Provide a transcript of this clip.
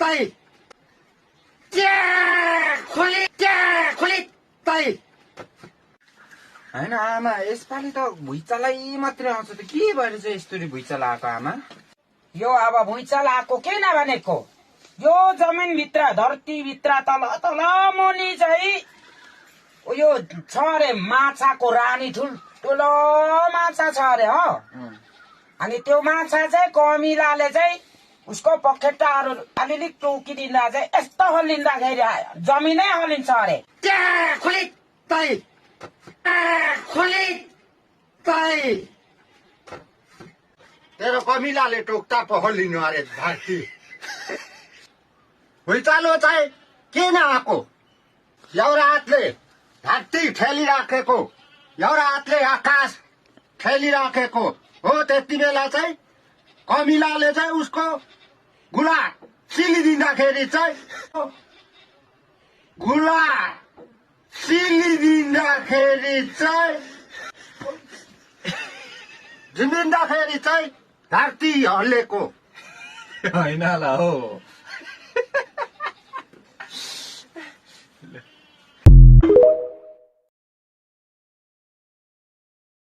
तै खोली तै होइन आमा यसपालि त भुइँचालै मात्रै आउँछ त के भएर चाहिँ यस्तरी भुइँचालो आएको आमा यो अब भुइँचालो आएको किन भनेको यो जमिनभित्र धरतीभित्र तल तल मुनि चाहिँ यो छ अरे माछाको रानी ठुलो माछा छ अरे हो अनि त्यो माछा चाहिँ कमिलाले चाहिँ उसको पखेटाहरू अलिअलि टोकिदिँदा चाहिँ यस्तो हल्लिँदाखेरि जमिनै हल्लिन्छ अरे खोली तै खोली तै तेरो कमिलाले टोक्दा पो हल्लिनु अरे धरती भुइँचालो चाहिँ किन आएको एउटा हातले धरती ठेलिराखेको एउटा हातले आकाश ठेलिराखेको हो त्यति बेला चाहिँ कमिलाले चाहिँ उसको गुला सिलिदिँदाखेरि चाहिँ झुमिँदाखेरि चाहिँ धरती हल्लेको होइन होला हो